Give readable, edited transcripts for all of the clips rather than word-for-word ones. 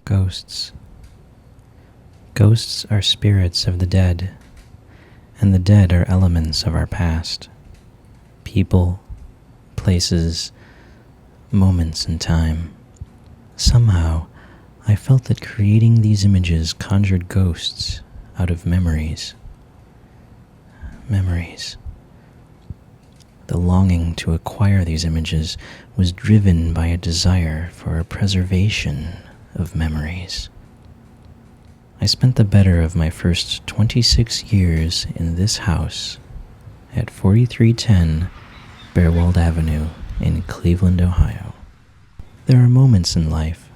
Ghosts. Ghosts are spirits of the dead, and the dead are elements of our past. People, places, moments in time. Somehow, I felt that creating these images conjured ghosts out of memories. Memories. The longing to acquire these images was driven by a desire for a preservation of memories. I spent the better of my first 26 years in this house at 4310 Behrwald Avenue in Cleveland, Ohio. There are moments in life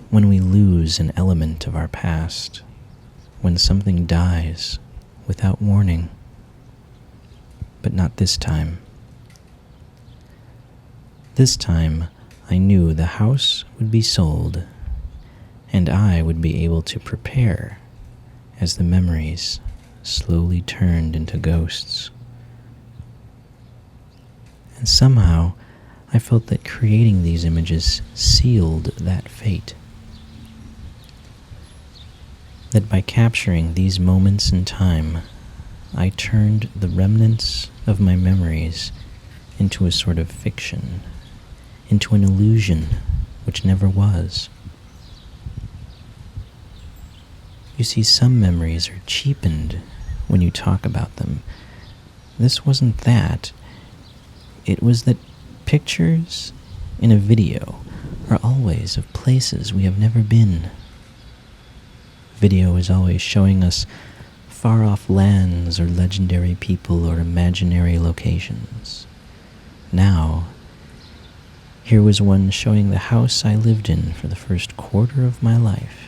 when we lose an element of our past, when something dies without warning. But not this time. This time, I knew the house would be sold, and I would be able to prepare as the memories slowly turned into ghosts. And somehow, I felt that creating these images sealed that fate. That by capturing these moments in time, I turned the remnants of my memories into a sort of fiction, into an illusion which never was. You see, some memories are cheapened when you talk about them. This wasn't that. It was that pictures in a video are always of places we have never been. Video is always showing us far-off lands or legendary people or imaginary locations. Now, here was one showing the house I lived in for the first quarter of my life.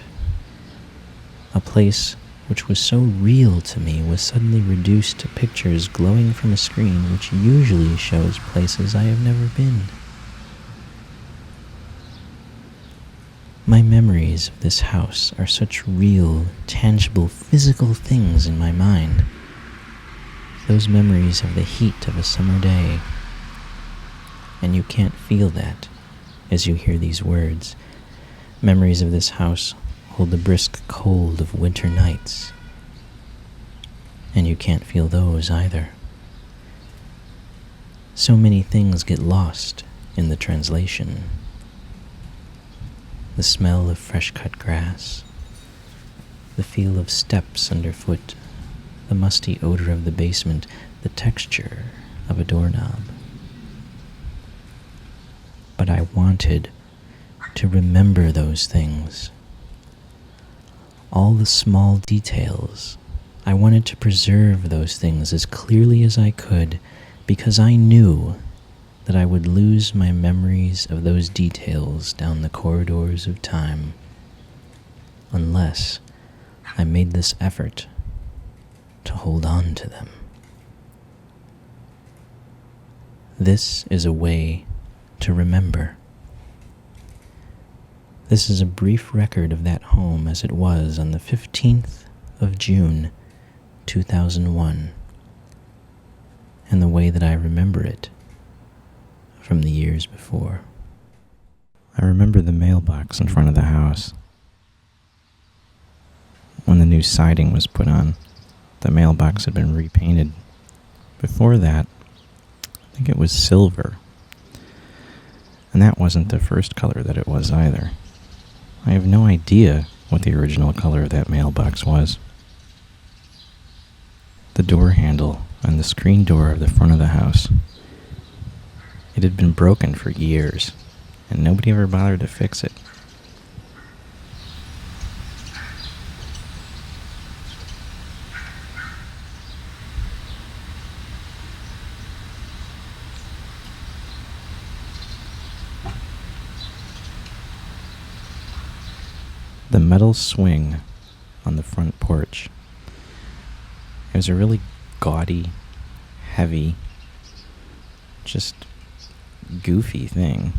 A place which was so real to me was suddenly reduced to pictures glowing from a screen which usually shows places I have never been. My memories of this house are such real, tangible, physical things in my mind. Those memories of the heat of a summer day. And you can't feel that as you hear these words. Memories of this house hold the brisk cold of winter nights. And you can't feel those either. So many things get lost in the translation. The smell of fresh-cut grass, the feel of steps underfoot, the musty odor of the basement, the texture of a doorknob. But I wanted to remember those things. All the small details. I wanted to preserve those things as clearly as I could because I knew that I would lose my memories of those details down the corridors of time unless I made this effort to hold on to them. This is a way to remember. This is a brief record of that home as it was on the 15th of June, 2001, and the way that I remember it from the years before. I remember the mailbox in front of the house. When the new siding was put on, the mailbox had been repainted. Before that, I think it was silver. And that wasn't the first color that it was either. I have no idea what the original color of that mailbox was. The door handle on the screen door of the front of the house. It had been broken for years, and nobody ever bothered to fix it. The metal swing on the front porch. It was a really gaudy, heavy, just goofy thing.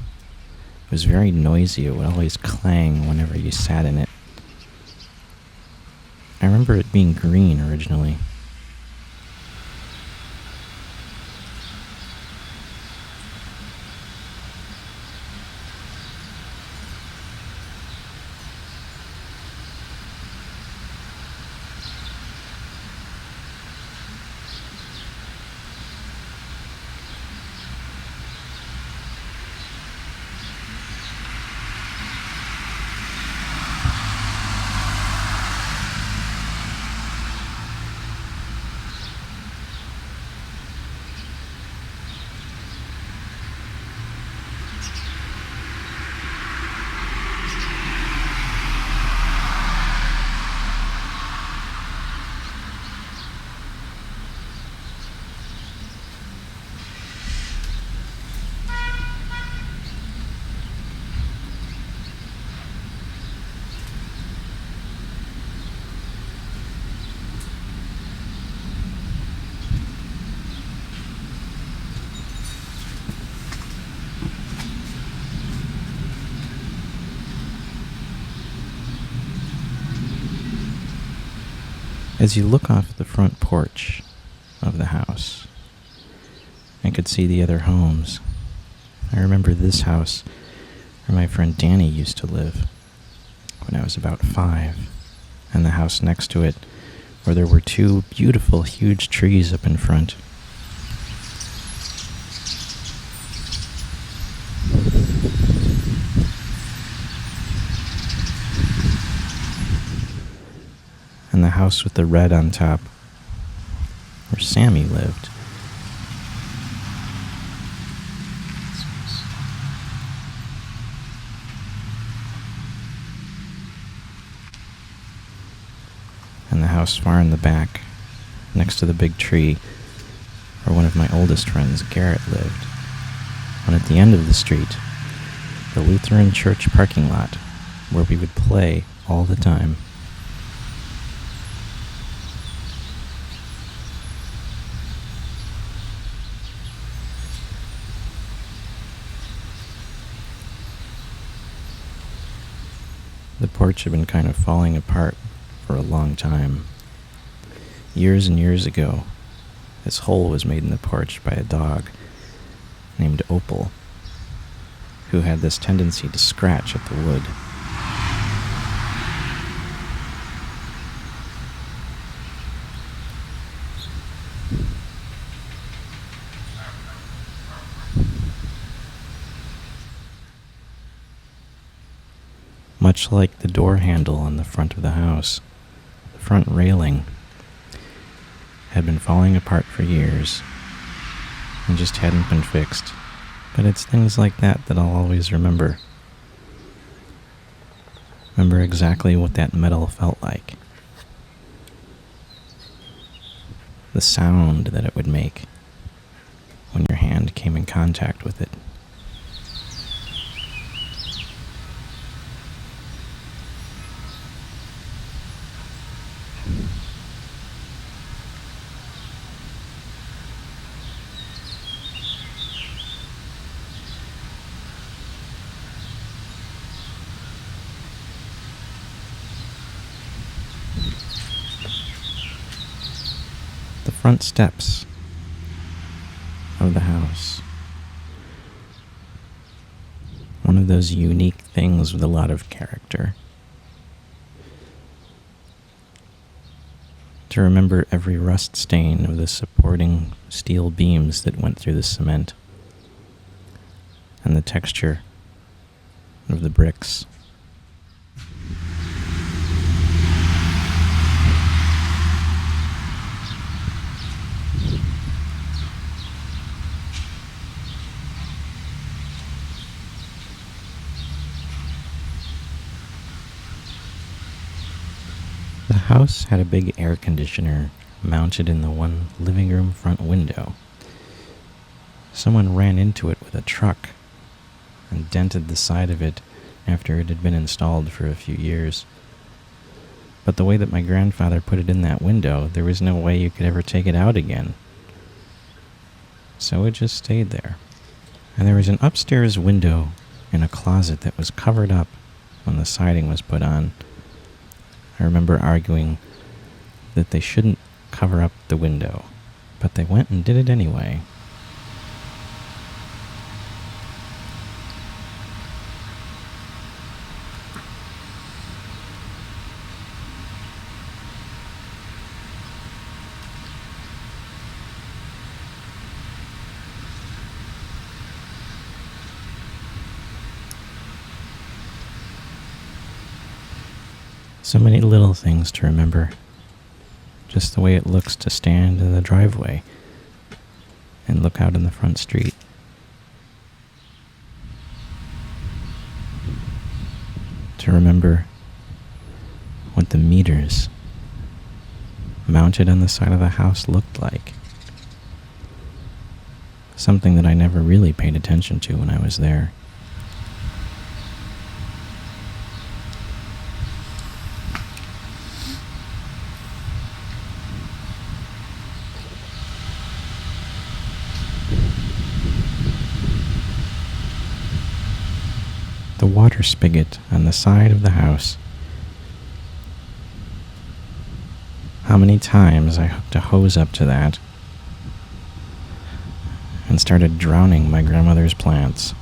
It was very noisy. It would always clang whenever you sat in it. I remember it being green originally. As you look off the front porch of the house, I could see the other homes. I remember this house where my friend Danny used to live when I was about 5, and the house next to it where there were 2 beautiful, huge trees up in front. And the house with the red on top, where Sammy lived. And the house far in the back, next to the big tree, where one of my oldest friends, Garrett, lived. And at the end of the street, the Lutheran church parking lot, where we would play all the time. The porch had been kind of falling apart for a long time. Years and years ago, this hole was made in the porch by a dog named Opal, who had this tendency to scratch at the wood. Much like the door handle on the front of the house, the front railing had been falling apart for years and just hadn't been fixed. But it's things like that that I'll always remember. Remember exactly what that metal felt like. The sound that it would make when your hand came in contact with it. The front steps of the house. One of those unique things with a lot of character. To remember every rust stain of the supporting steel beams that went through the cement, and the texture of the bricks. The house had a big air conditioner mounted in the one living room front window. Someone ran into it with a truck and dented the side of it after it had been installed for a few years. But the way that my grandfather put it in that window, there was no way you could ever take it out again. So it just stayed there. And there was an upstairs window in a closet that was covered up when the siding was put on. I remember arguing that they shouldn't cover up the window, but they went and did it anyway. So many little things to remember. Just the way it looks to stand in the driveway and look out in the front street. To remember what the meters mounted on the side of the house looked like. Something that I never really paid attention to when I was there. The water spigot on the side of the house. how many times I hooked a hose up to that and started drowning my grandmother's plants.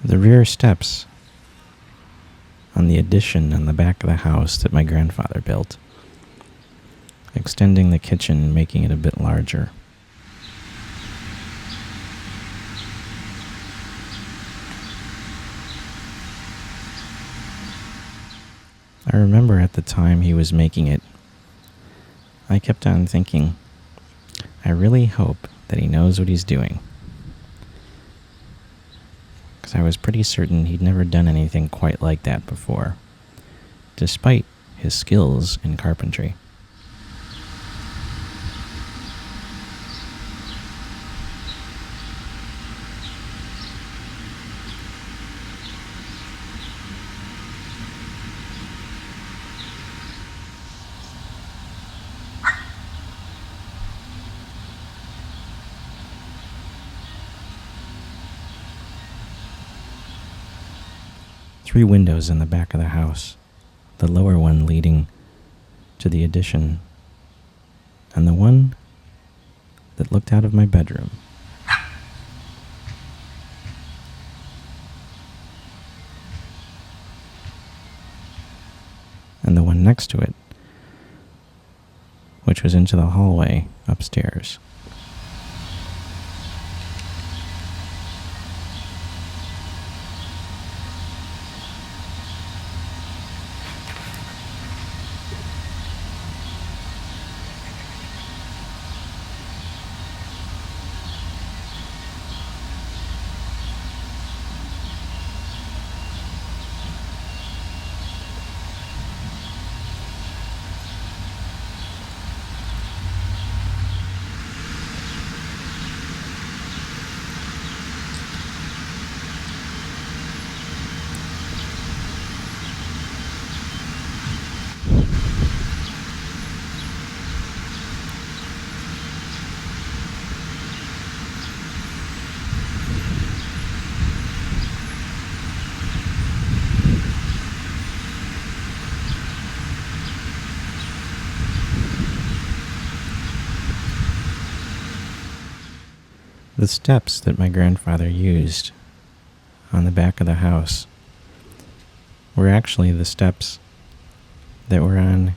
The rear steps on the addition on the back of the house that my grandfather built, extending the kitchen, making it a bit larger. I remember at the time he was making it, I kept on thinking, I really hope that he knows what he's doing. Because I was pretty certain he'd never done anything quite like that before, despite his skills in carpentry. Three windows in the back of the house, the lower one leading to the addition, and the one that looked out of my bedroom. And the one next to it, which was into the hallway upstairs. The steps that my grandfather used on the back of the house were actually the steps that were on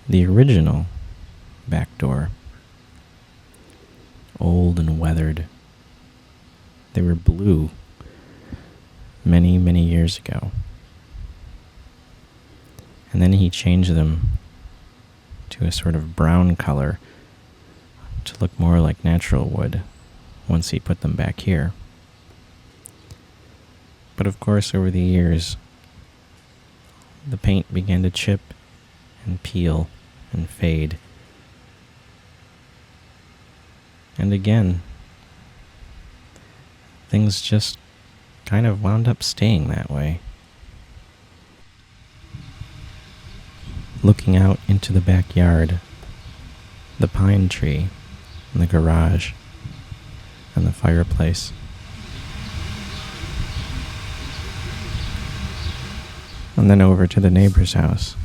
the original back door. Old and weathered. They were blue many, many years ago. And then he changed them to a sort of brown color to look more like natural wood once he put them back here. But of course, over the years, the paint began to chip and peel and fade. And again, things just kind of wound up staying that way. Looking out into the backyard, the pine tree and the garage and the fireplace. And then over to the neighbor's house.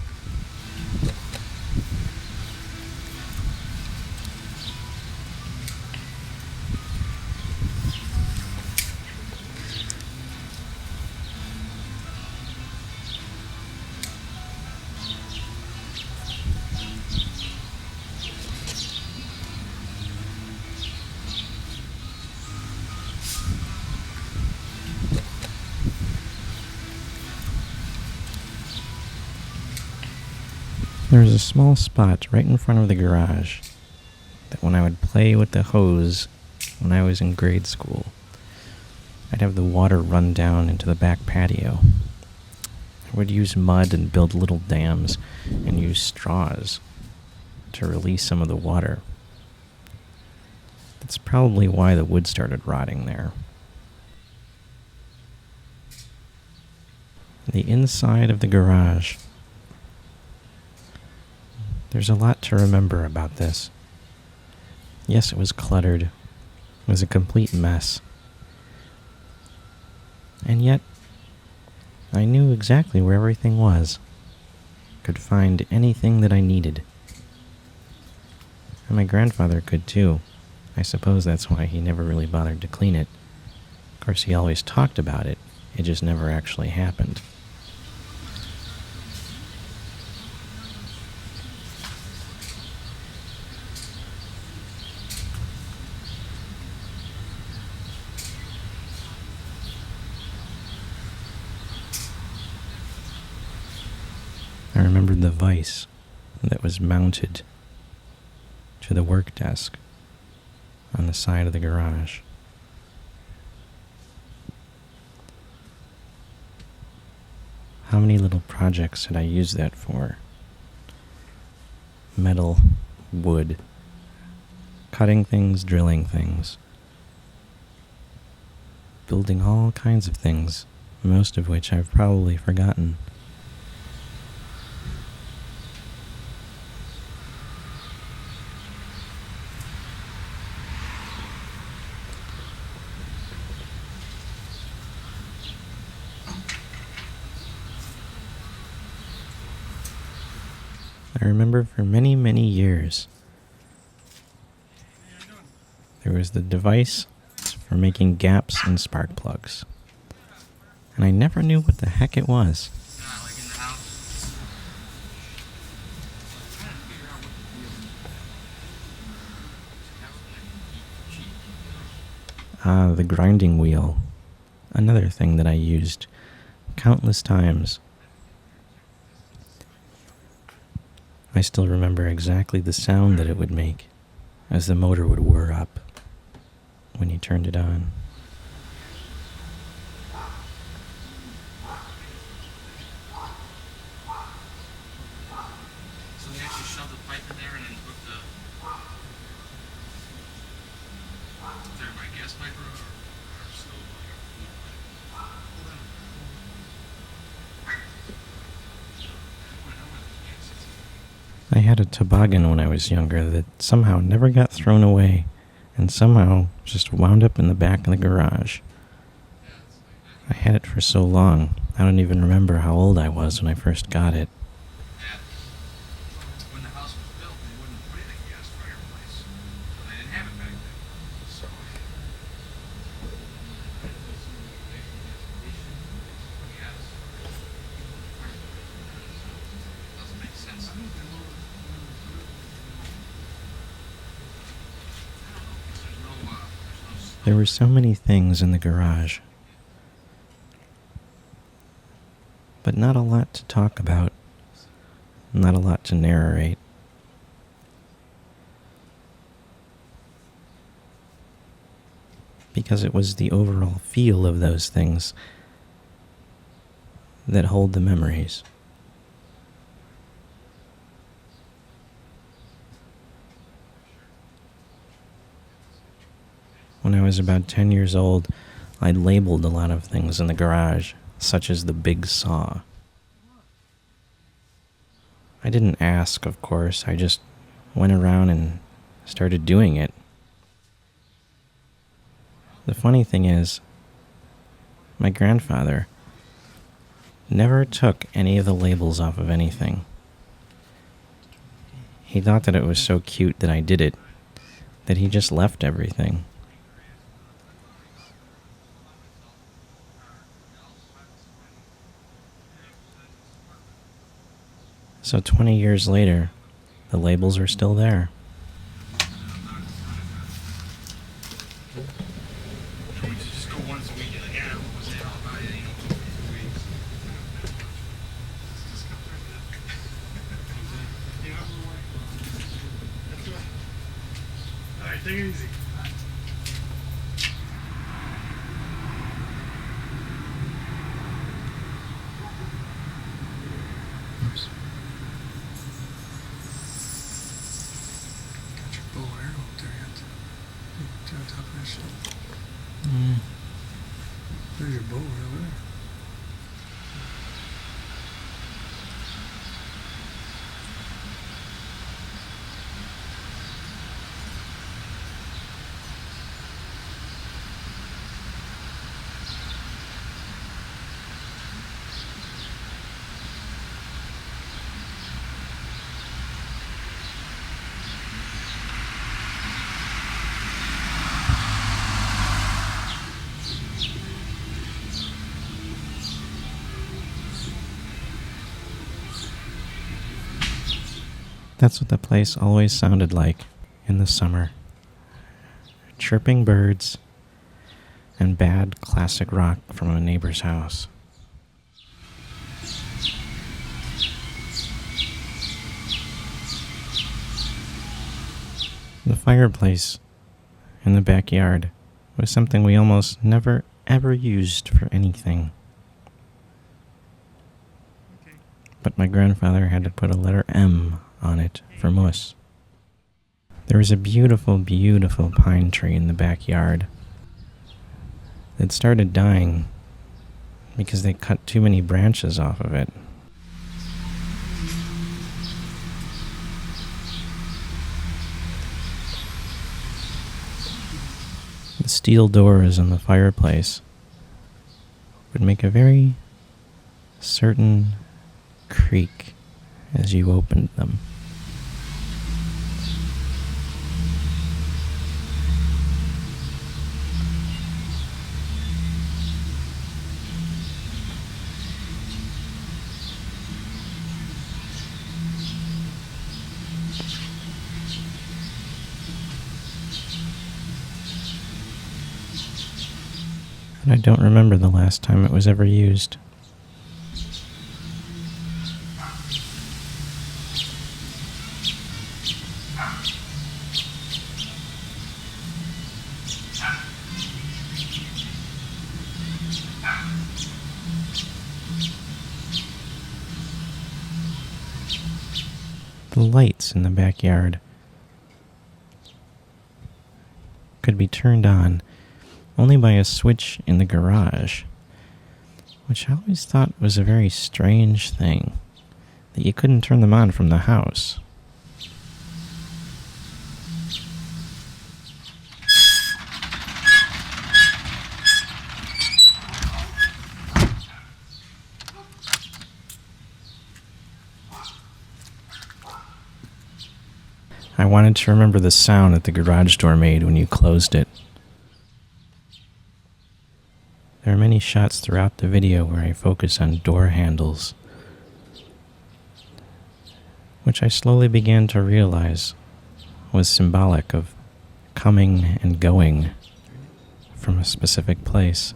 There was a small spot right in front of the garage that when I would play with the hose when I was in grade school, I'd have the water run down into the back patio. I would use mud and build little dams and use straws to release some of the water. That's probably why the wood started rotting there. The inside of the garage. There's a lot to remember about this. Yes, it was cluttered. It was a complete mess. And yet, I knew exactly where everything was. could find anything that I needed. And my grandfather could too. I suppose that's why he never really bothered to clean it. Of course, he always talked about it. It just never actually happened. I remembered the vise that was mounted to the work desk on the side of the garage. How many little projects had I used that for? Metal, wood, cutting things, drilling things, building all kinds of things, most of which I've probably forgotten. I remember for many, many years, there was the device for making gaps in spark plugs. And I never knew what the heck it was. The grinding wheel. Another thing that I used countless times. I still remember exactly the sound that it would make as the motor would whir up when you turned it on. So they actually shoved the pipe in there and then hooked the... Is there by gas pipe or stove like a food pipe? I had a toboggan when I was younger that somehow never got thrown away and somehow just wound up in the back of the garage. I had it for so long, I don't even remember how old I was when I first got it. When the house was built, they wouldn't put in a gas fireplace. So they didn't have it back then. So... Doesn't make sense. There were so many things in the garage, but not a lot to talk about, not a lot to narrate. Because it was the overall feel of those things that hold the memories. When I was about 10 years old, I labeled a lot of things in the garage, such as the big saw. I didn't ask, of course, I just went around and started doing it. The funny thing is, my grandfather never took any of the labels off of anything. He thought that it was so cute that I did it, that he just left everything. So 20 years later, the labels are still there. We just go once a week and again, was it all about it, 2 weeks. Just come through. All right, take it easy. Oops. Bow and arrow there yet. See on top of that shit. There's your bow right over there. That's what the place always sounded like in the summer. Chirping birds and bad classic rock from a neighbor's house. The fireplace in the backyard was something we almost never ever used for anything. But my grandfather had to put a letter M on it for muss. There was a beautiful, beautiful pine tree in the backyard that started dying because they cut too many branches off of it. The steel doors on the fireplace would make a very certain creak as you opened them. And I don't remember the last time it was ever used. The lights in the backyard could be turned on only by a switch in the garage, which I always thought was a very strange thing, that you couldn't turn them on from the house. I wanted to remember the sound that the garage door made when you closed it. There are many shots throughout the video where I focus on door handles, which I slowly began to realize was symbolic of coming and going from a specific place.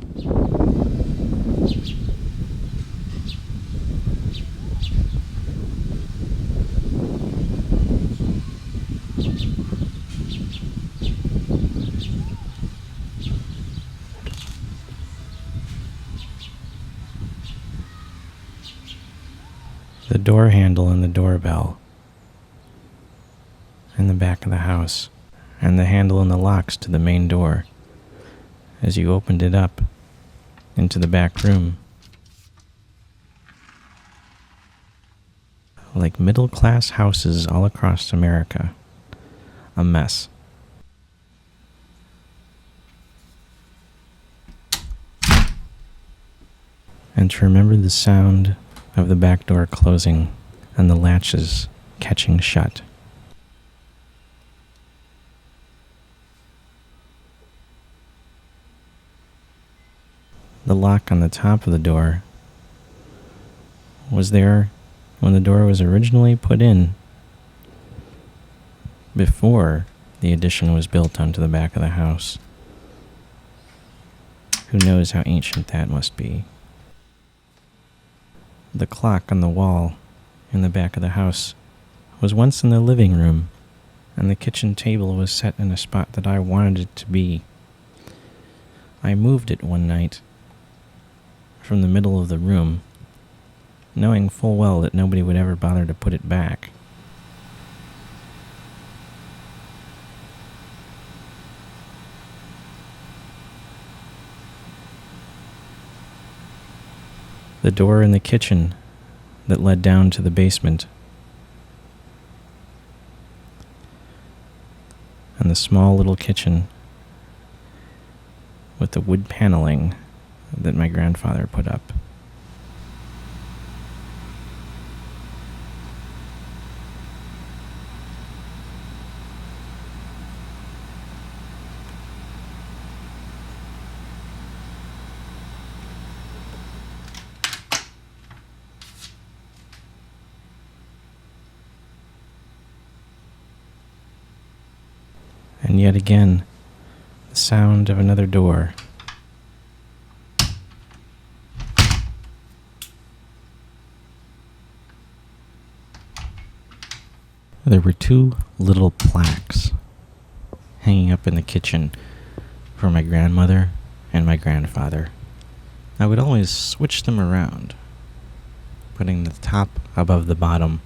The door handle and the doorbell in the back of the house, and the handle and the locks to the main door as you opened it up into the back room. Like middle-class houses all across America. A mess. And to remember the sound of the back door closing and the latches catching shut. The lock on the top of the door was there when the door was originally put in, before the addition was built onto the back of the house. Who knows how ancient that must be. The clock on the wall in the back of the house was once in the living room, and the kitchen table was set in a spot that I wanted it to be. I moved it one night from the middle of the room, knowing full well that nobody would ever bother to put it back. The door in the kitchen that led down to the basement, and the small little kitchen with the wood paneling that my grandfather put up. And yet again, the sound of another door. There were two little plaques hanging up in the kitchen for my grandmother and my grandfather. I would always switch them around, putting the top above the bottom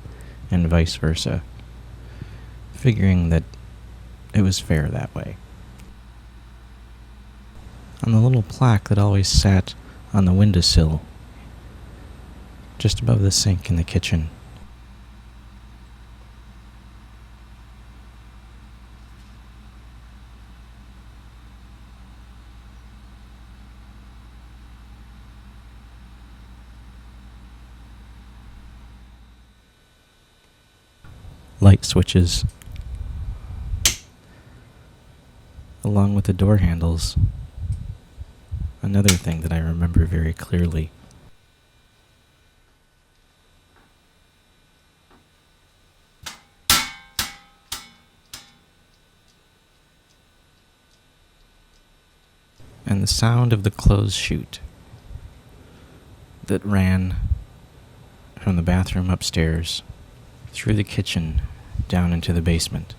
and vice versa, figuring that it was fair that way. On the little plaque that always sat on the windowsill, just above the sink in the kitchen, light switches, along with the door handles. Another thing that I remember very clearly. And the sound of the clothes chute that ran from the bathroom upstairs through the kitchen down into the basement.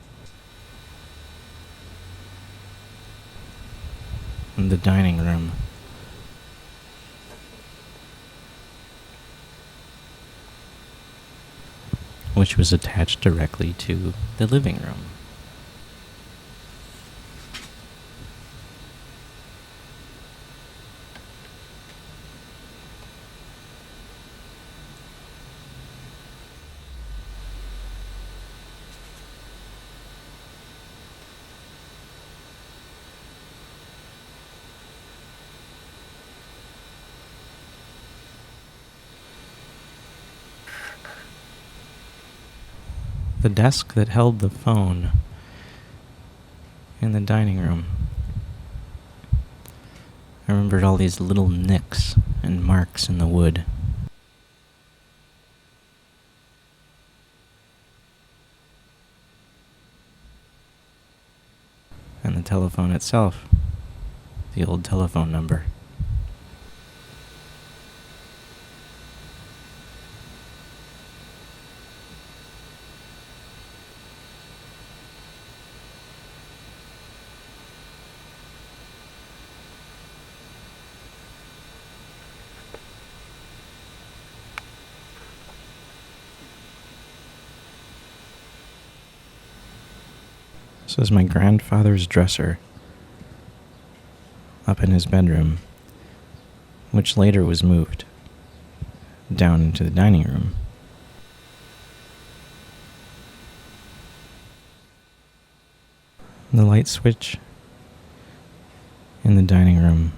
And the dining room, which was attached directly to the living room. The desk that held the phone in the dining room. I remembered all these little nicks and marks in the wood. And the telephone itself, the old telephone number. This was my grandfather's dresser up in his bedroom, which later was moved down into the dining room. The light switch in the dining room,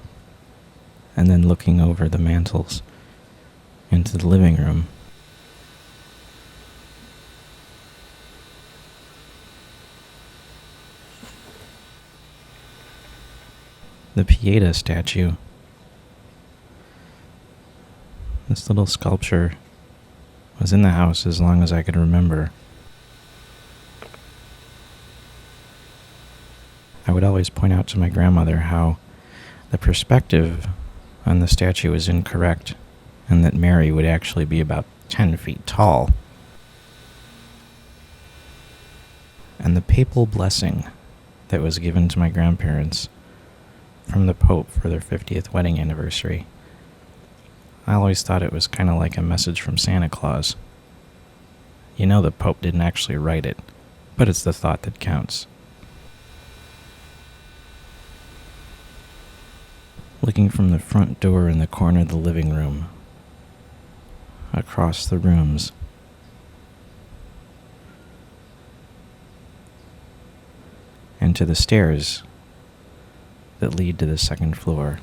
and then looking over the mantels into the living room. The Pieta statue. This little sculpture was in the house as long as I could remember. I would always point out to my grandmother how the perspective on the statue was incorrect, and that Mary would actually be about 10 feet tall. And the papal blessing that was given to my grandparents from the Pope for their 50th wedding anniversary. I always thought it was kind of like a message from Santa Claus. You know the Pope didn't actually write it, but it's the thought that counts. Looking from the front door in the corner of the living room, across the rooms, and to the stairs that lead to the second floor.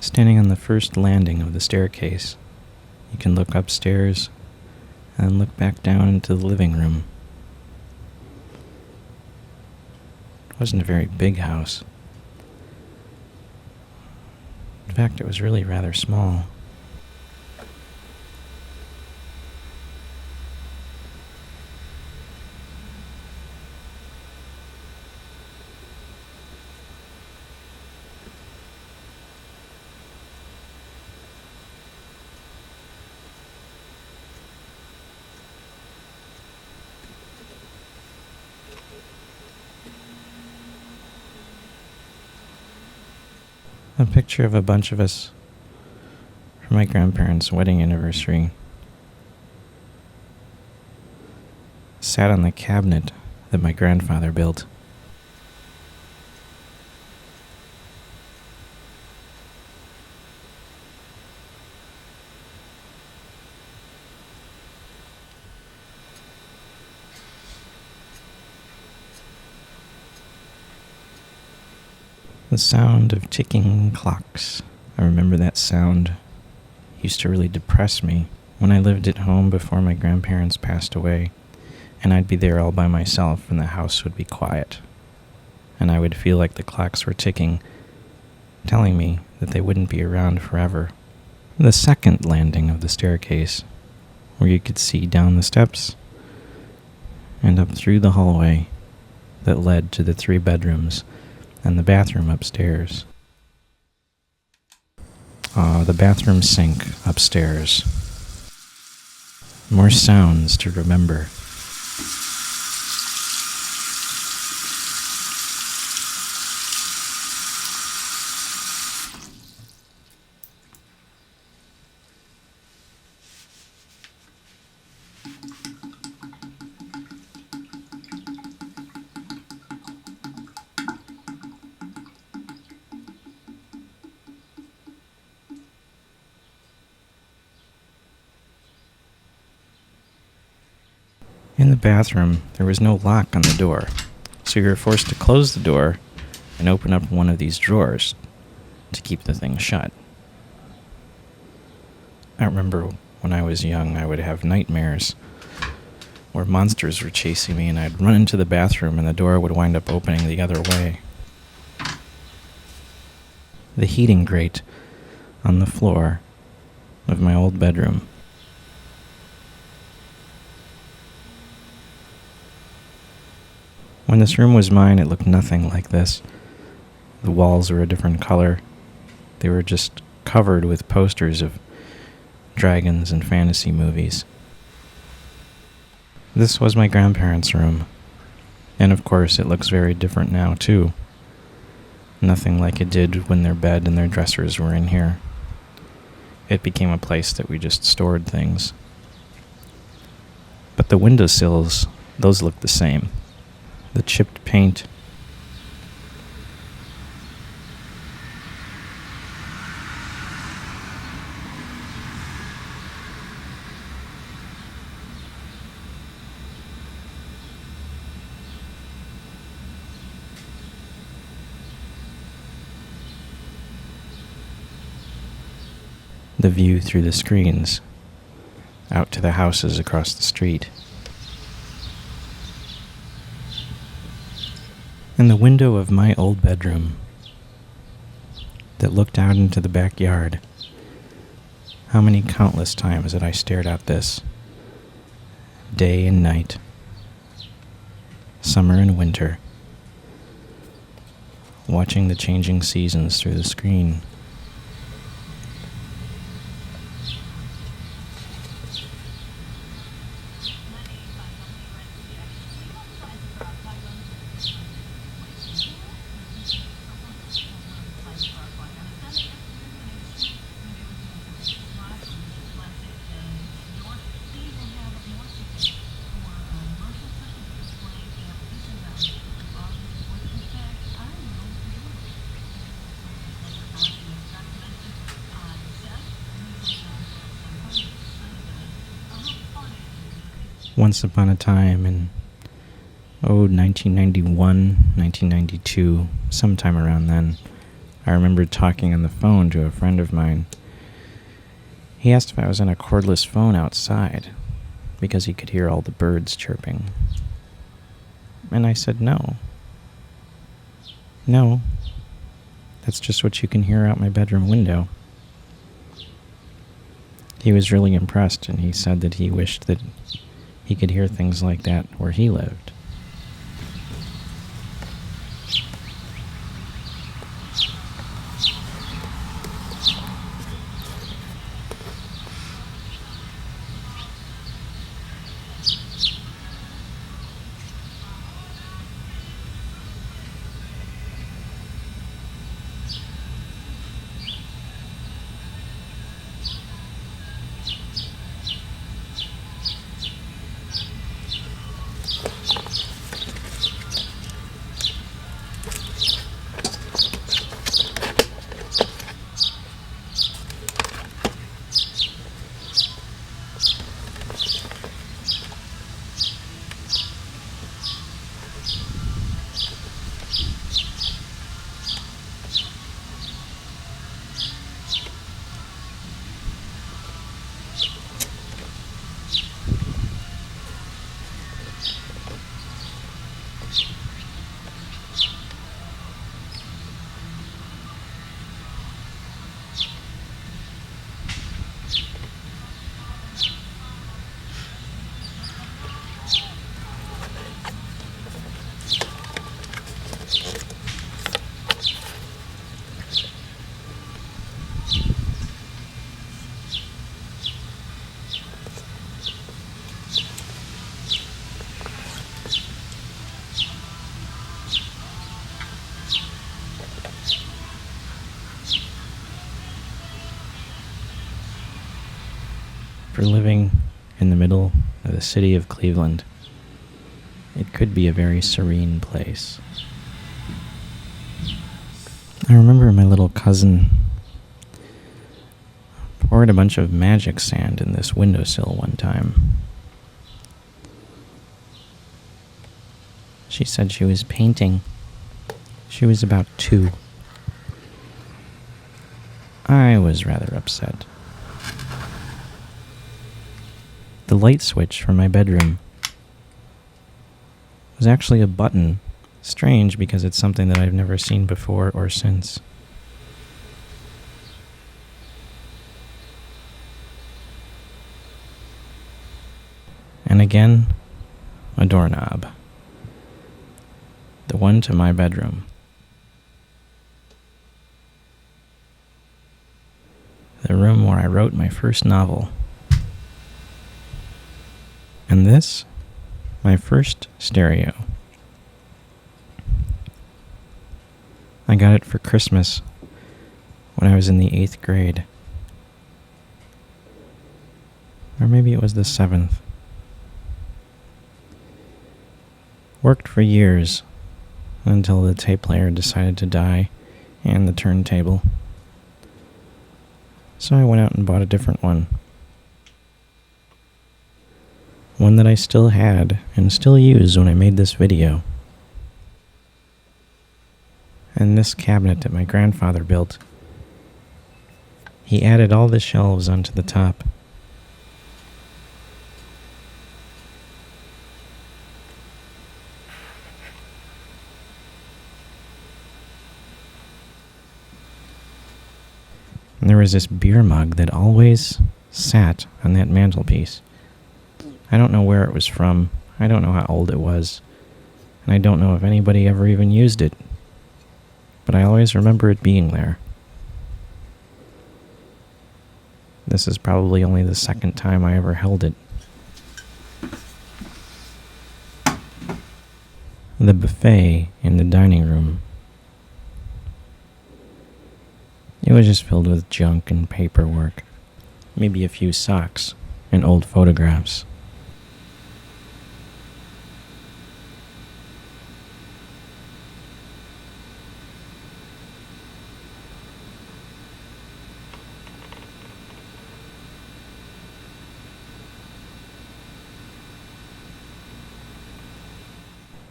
Standing on the first landing of the staircase, you can look upstairs and look back down into the living room. It wasn't a very big house. In fact, it was really rather small. A picture of a bunch of us from my grandparents' wedding anniversary. Sat on the cabinet that my grandfather built. The sound of ticking clocks. I remember that sound. It used to really depress me when I lived at home before my grandparents passed away, and I'd be there all by myself and the house would be quiet. And I would feel like the clocks were ticking, telling me that they wouldn't be around forever. The second landing of the staircase, where you could see down the steps and up through the hallway that led to the 3 bedrooms and the bathroom upstairs. The bathroom sink upstairs. More sounds to remember. In the bathroom, there was no lock on the door, so you were forced to close the door and open up one of these drawers to keep the thing shut. I remember when I was young, I would have nightmares where monsters were chasing me and I'd run into the bathroom and the door would wind up opening the other way. The heating grate on the floor of my old bedroom. When this room was mine, it looked nothing like this. The walls were a different color. They were just covered with posters of dragons and fantasy movies. This was my grandparents' room. And of course, it looks very different now, too. Nothing like it did when their bed and their dressers were in here. It became a place that we just stored things. But the windowsills, those looked the same. The chipped paint. The view through the screens out to the houses across the street. And the window of my old bedroom that looked out into the backyard. How many countless times had I stared at this, day and night, summer and winter, watching the changing seasons through the screen. Once upon a time in, 1991, 1992, sometime around then, I remember talking on the phone to a friend of mine. He asked if I was on a cordless phone outside because he could hear all the birds chirping. And I said no. No, that's just what you can hear out my bedroom window. He was really impressed, and he said that he wished that he could hear things like that where he lived. For living in the middle of the city of Cleveland, it could be a very serene place. I remember my little cousin poured a bunch of magic sand in this windowsill one time. She said she was painting. She was about 2. I was rather upset. The light switch from my bedroom was actually a button. Strange, because it's something that I've never seen before or since. And again, a doorknob. The one to my bedroom. The room where I wrote my first novel. And this, my first stereo. I got it for Christmas when I was in the 8th grade. Or maybe it was the 7th. Worked for years until the tape player decided to die and the turntable. So I went out and bought a different one. One that I still had and still use when I made this video. And this cabinet that my grandfather built, he added all the shelves onto the top. And there was this beer mug that always sat on that mantelpiece. I don't know where it was from. I don't know how old it was. And I don't know if anybody ever even used it. But I always remember it being there. This is probably only the second time I ever held it. The buffet in the dining room. It was just filled with junk and paperwork. Maybe a few socks and old photographs.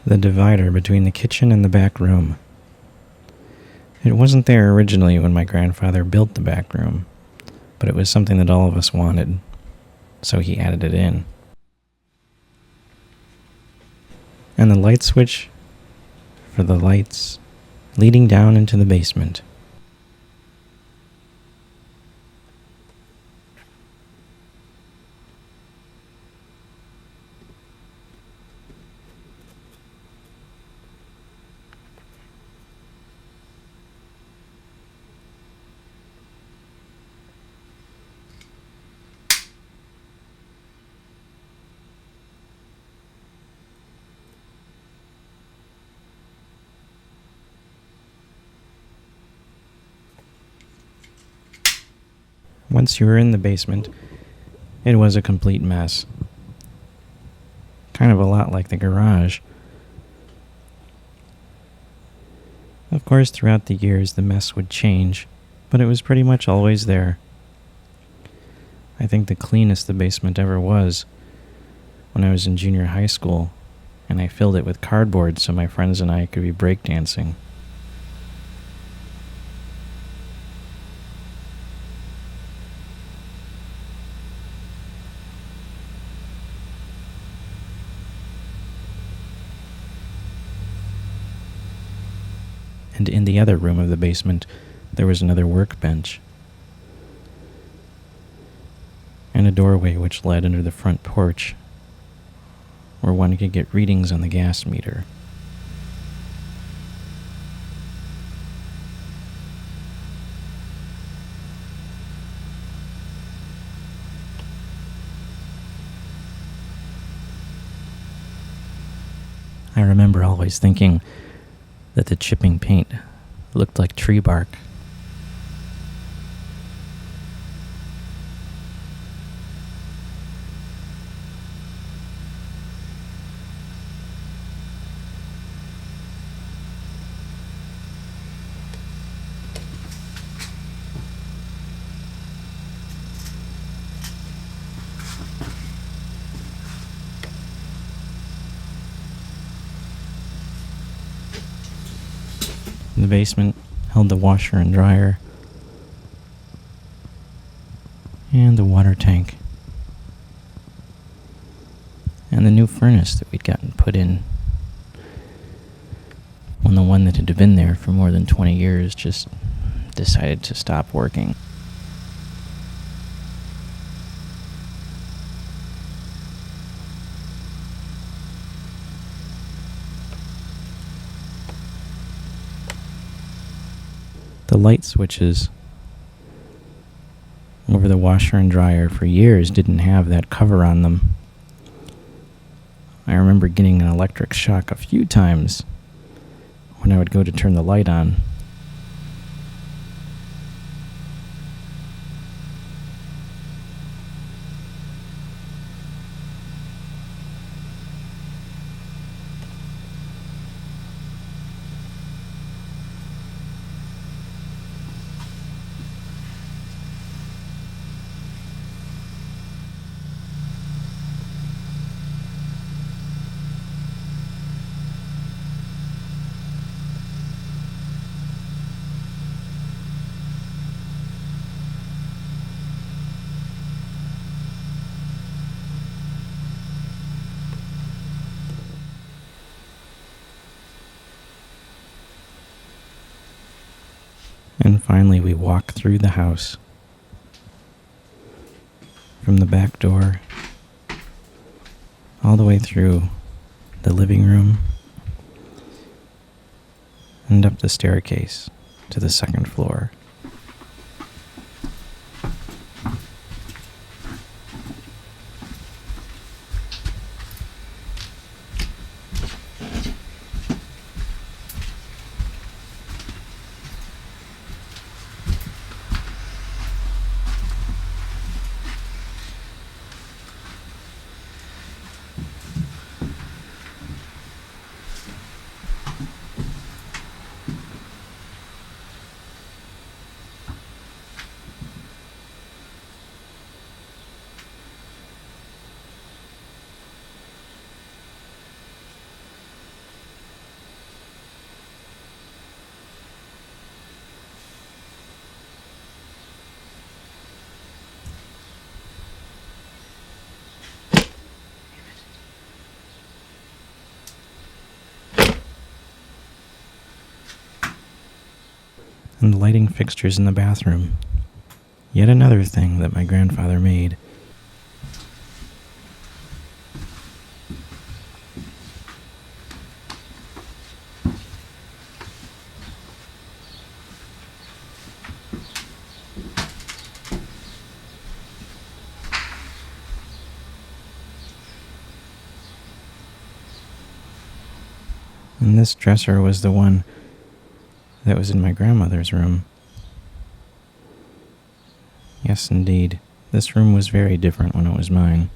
The divider between the kitchen and the back room. It wasn't there originally when my grandfather built the back room, but it was something that all of us wanted, so he added it in. And the light switch for the lights leading down into the basement. Once you were in the basement, it was a complete mess. Kind of a lot like the garage. Of course, throughout the years, the mess would change, but it was pretty much always there. I think the cleanest the basement ever was when I was in junior high school, and I filled it with cardboard so my friends and I could be breakdancing. And in the other room of the basement, there was another workbench. And a doorway which led under the front porch, where one could get readings on the gas meter. I remember always thinking that the chipping paint looked like tree bark. The basement held the washer and dryer and the water tank and the new furnace that we'd gotten put in when the one that had been there for more than 20 years just decided to stop working. The light switches over the washer and dryer for years didn't have that cover on them. I remember getting an electric shock a few times when I would go to turn the light on. And finally we walk through the house. From the back door, all the way through the living room, and up the staircase to the second floor. and the lighting fixtures in the bathroom. Yet another thing that my grandfather made. And this dresser was the one that was in my grandmother's room. Yes, indeed. This room was very different when it was mine.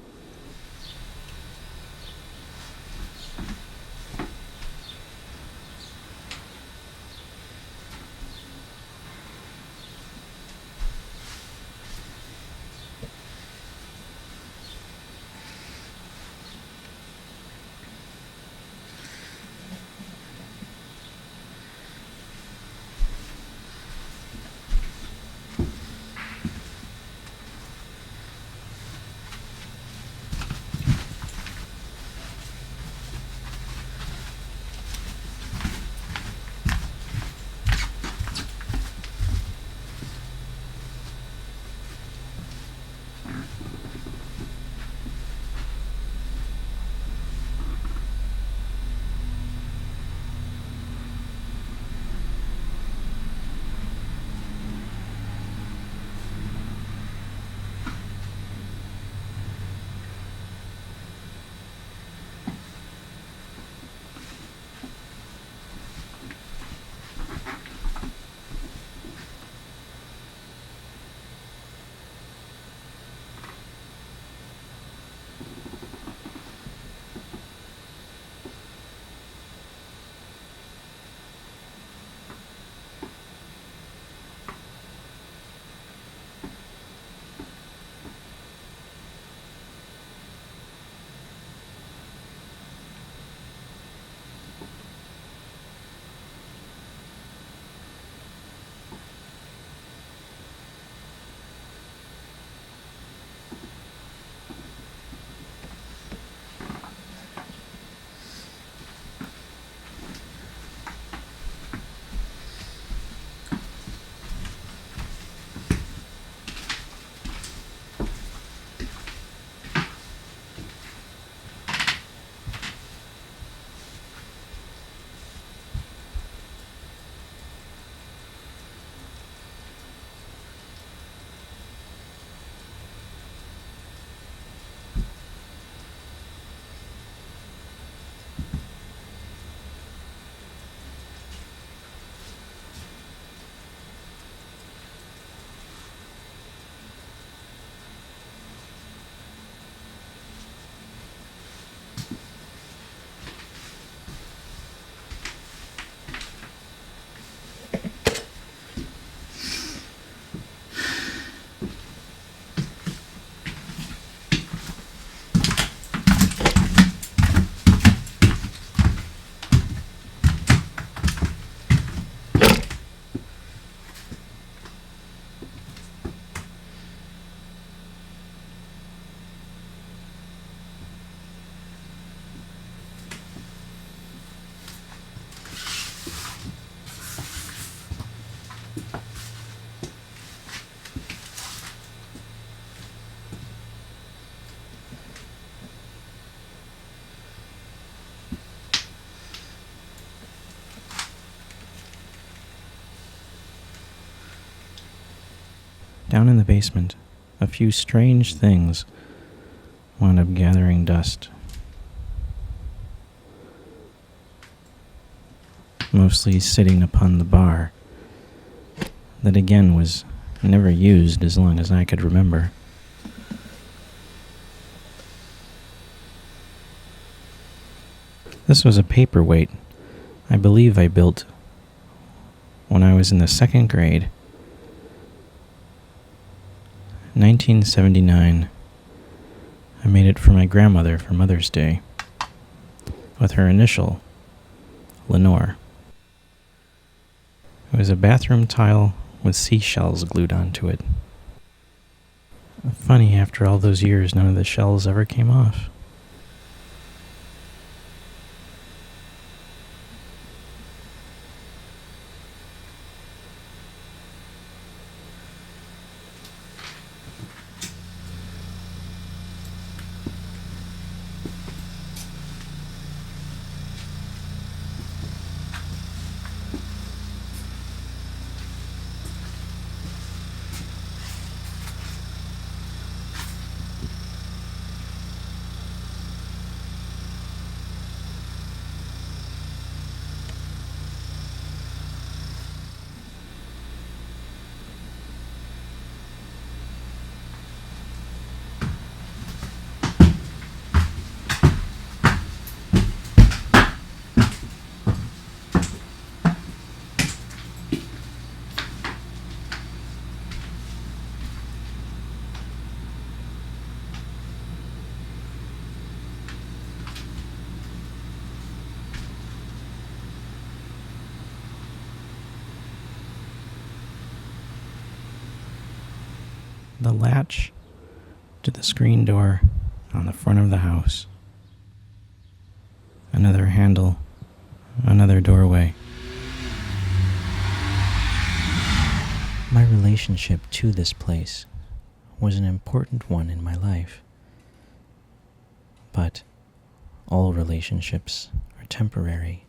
Down in the basement, a few strange things wound up gathering dust. Mostly sitting upon the bar, that again was never used as long as I could remember. This was a paperweight I believe I built when I was in the second grade. 1979. I made it for my grandmother for Mother's Day, with her initial, Lenore. It was a bathroom tile with seashells glued onto it. Funny, after all those years, none of the shells ever came off. the latch to the screen door on the front of the house. Another handle, another doorway. My relationship to this place was an important one in my life. But all relationships are temporary.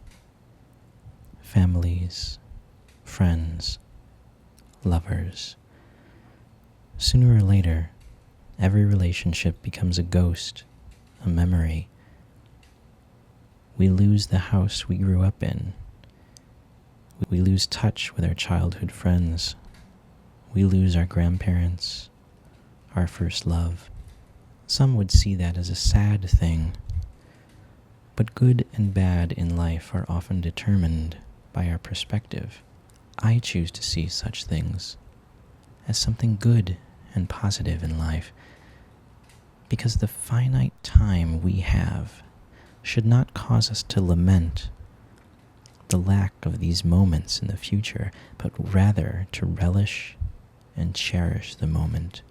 Families, friends, lovers. Sooner or later, every relationship becomes a ghost, a memory. We lose the house we grew up in. We lose touch with our childhood friends. We lose our grandparents, our first love. Some would see that as a sad thing, but good and bad in life are often determined by our perspective. I choose to see such things as something good and positive in life, because the finite time we have should not cause us to lament the lack of these moments in the future, but rather to relish and cherish the moment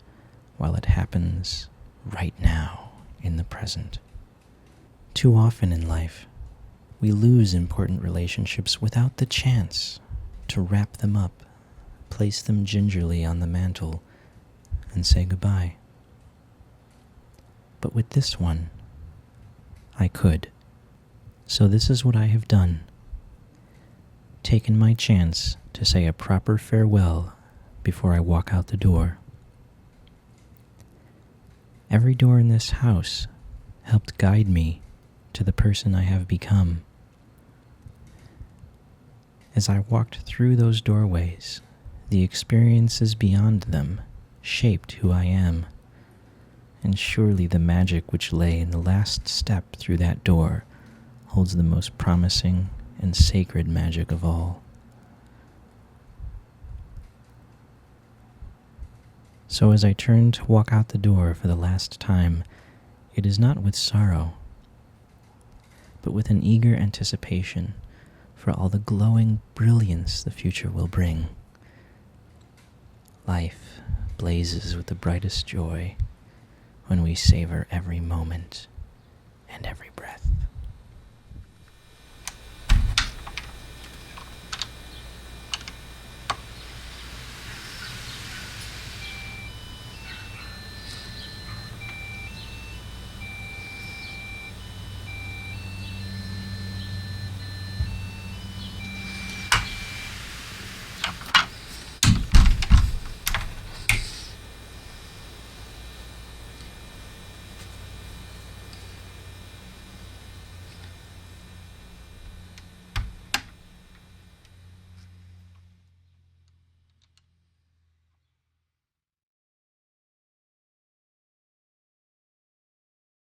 while it happens right now in the present. Too often in life, we lose important relationships without the chance to wrap them up, place them gingerly on the mantle, and say goodbye. But with this one, I could. So this is what I have done. Taken my chance to say a proper farewell before I walk out the door. Every door in this house helped guide me to the person I have become. As I walked through those doorways, the experiences beyond them shaped who I am. And surely the magic which lay in the last step through that door holds the most promising and sacred magic of all. So as I turn to walk out the door for the last time, it is not with sorrow, but with an eager anticipation for all the glowing brilliance the future will bring. Life blazes with the brightest joy when we savor every moment and every breath.